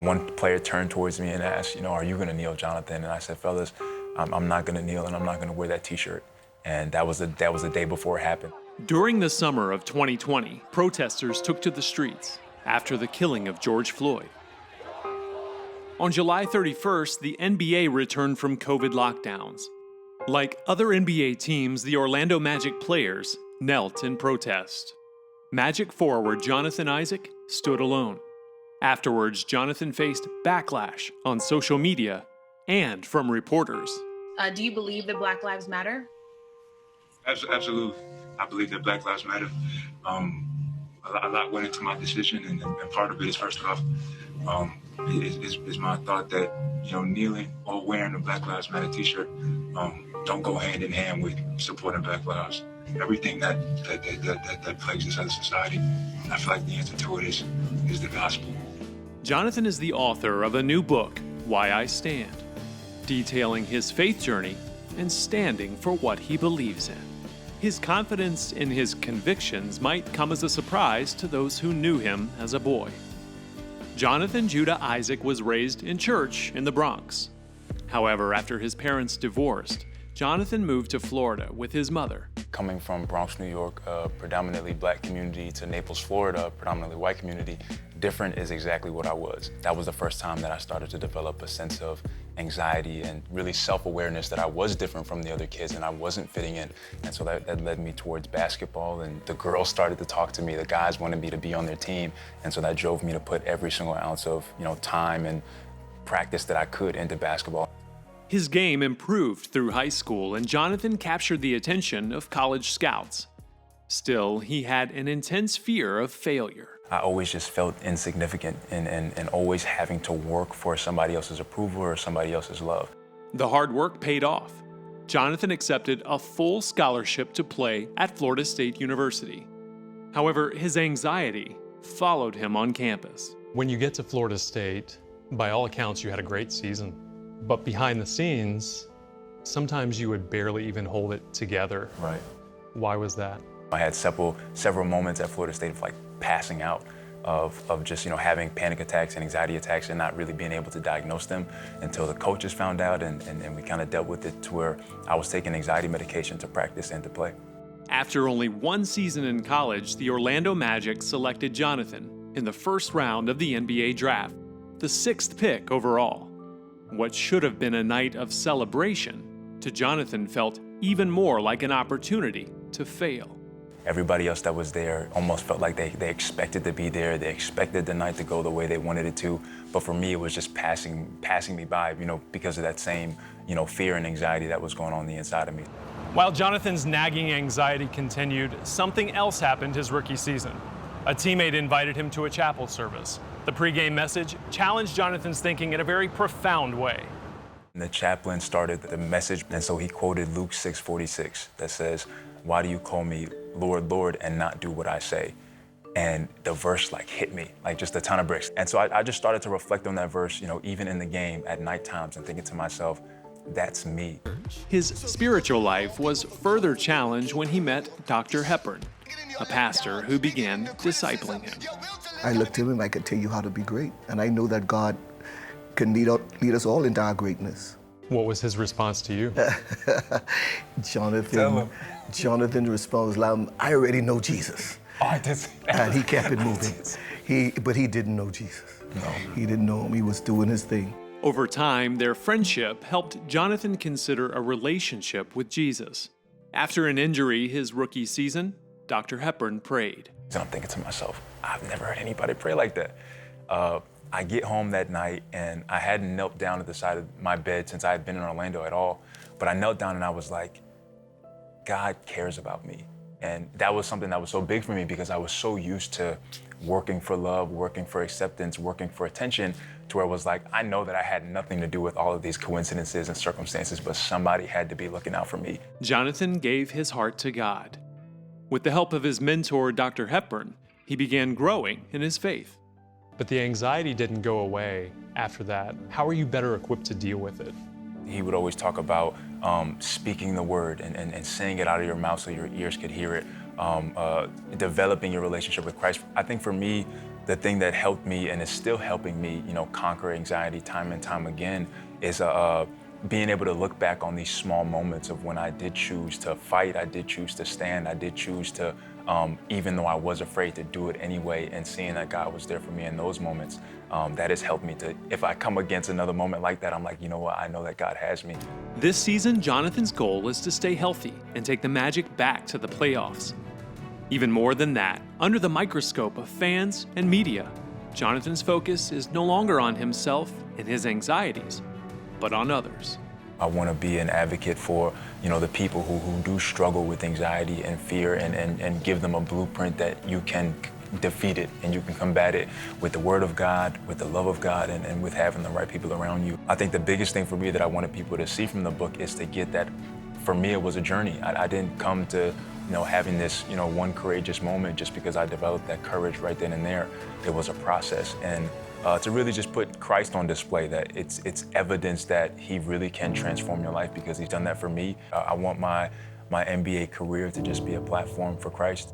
One player turned towards me and asked, are you gonna kneel, Jonathan? And I said, fellas, I'm not gonna kneel and I'm not gonna wear that t-shirt. And that was the day before it happened. During the summer of 2020, protesters took to the streets after the killing of George Floyd. On July 31st, the NBA returned from COVID lockdowns. Like other NBA teams, the Orlando Magic players knelt in protest. Magic forward Jonathan Issac stood alone. Afterwards, Jonathan faced backlash on social media and from reporters. Do you believe that Black Lives Matter? Absolutely. I believe that Black Lives Matter. A lot went into my decision, and part of it is, first off, is my thought that, kneeling or wearing a Black Lives Matter t-shirt don't go hand in hand with supporting Black lives. Everything that plagues us as a society, I feel like the answer to it is the gospel. Jonathan is the author of a new book, Why I Stand, detailing his faith journey and standing for what he believes in. His confidence in his convictions might come as a surprise to those who knew him as a boy. Jonathan Judah Issac was raised in church in the Bronx. However, after his parents divorced, Jonathan moved to Florida with his mother. Coming from Bronx, New York, a predominantly black community, to Naples, Florida, a predominantly white community, different is exactly what I was. That was the first time that I started to develop a sense of anxiety and really self-awareness that I was different from the other kids and I wasn't fitting in. And so that led me towards basketball, and the girls started to talk to me. The guys wanted me to be on their team. And so that drove me to put every single ounce of time and practice that I could into basketball. His game improved through high school, and Jonathan captured the attention of college scouts. Still, he had an intense fear of failure. I always just felt insignificant and always having to work for somebody else's approval or somebody else's love. The hard work paid off. Jonathan accepted a full scholarship to play at Florida State University. However, his anxiety followed him on campus. When you get to Florida State, by all accounts, you had a great season. But behind the scenes, sometimes you would barely even hold it together. Right. Why was that? I had several moments at Florida State of passing out, of just having panic attacks and anxiety attacks and not really being able to diagnose them until the coaches found out, and we kind of dealt with it to where I was taking anxiety medication to practice and to play. After only one season in college, the Orlando Magic selected Jonathan in the first round of the NBA draft, the 6th pick overall. What should have been a night of celebration, to Jonathan felt even more like an opportunity to fail. Everybody else that was there almost felt like they expected to be there. They expected the night to go the way they wanted it to. But for me, it was just passing me by, because of that same, fear and anxiety that was going on the inside of me. While Jonathan's nagging anxiety continued, something else happened his rookie season. A teammate invited him to a chapel service. The pregame message challenged Jonathan's thinking in a very profound way. And the chaplain started the message, and so he quoted Luke 6:46 that says, "Why do you call me Lord, Lord, and not do what I say?" And the verse hit me, just a ton of bricks. And so I just started to reflect on that verse, even in the game at night times, and thinking to myself, that's me. His spiritual life was further challenged when he met Dr. Hepburn, a pastor who began discipling him. I looked at him, I could tell you how to be great. And I know that God can lead us all into our greatness. What was his response to you? Jonathan's response was, I already know Jesus. Oh, I did. And he kept it moving. But he didn't know Jesus. No, he didn't know him. He was doing his thing. Over time, their friendship helped Jonathan consider a relationship with Jesus. After an injury his rookie season, Dr. Hepburn prayed. I'm thinking to myself, I've never heard anybody pray like that. I get home that night, and I hadn't knelt down at the side of my bed since I had been in Orlando at all. But I knelt down and I was like, God cares about me. And that was something that was so big for me because I was so used to working for love, working for acceptance, working for attention, to where it was like, I know that I had nothing to do with all of these coincidences and circumstances, but somebody had to be looking out for me. Jonathan gave his heart to God. With the help of his mentor, Dr. Hepburn, he began growing in his faith. But the anxiety didn't go away after that. How are you better equipped to deal with it? He would always talk about speaking the word and saying it out of your mouth so your ears could hear it, developing your relationship with Christ. I think for me, the thing that helped me and is still helping me, conquer anxiety time and time again is being able to look back on these small moments of when I did choose to fight, I did choose to stand, I did choose to, even though I was afraid, to do it anyway, and seeing that God was there for me in those moments, that has helped me to, if I come against another moment like that, I'm like, you know what, I know that God has me. This season, Jonathan's goal is to stay healthy and take the Magic back to the playoffs. Even more than that, under the microscope of fans and media, Jonathan's focus is no longer on himself and his anxieties, but on others. I want to be an advocate for, the people who do struggle with anxiety and fear, and give them a blueprint that you can defeat it and you can combat it with the Word of God, with the love of God, and with having the right people around you. I think the biggest thing for me that I wanted people to see from the book is to get that, for me, it was a journey. I didn't come to having this, one courageous moment just because I developed that courage right then and there. It was a process, and to really just put Christ on display, that it's evidence that He really can transform your life because He's done that for me. I want my NBA career to just be a platform for Christ.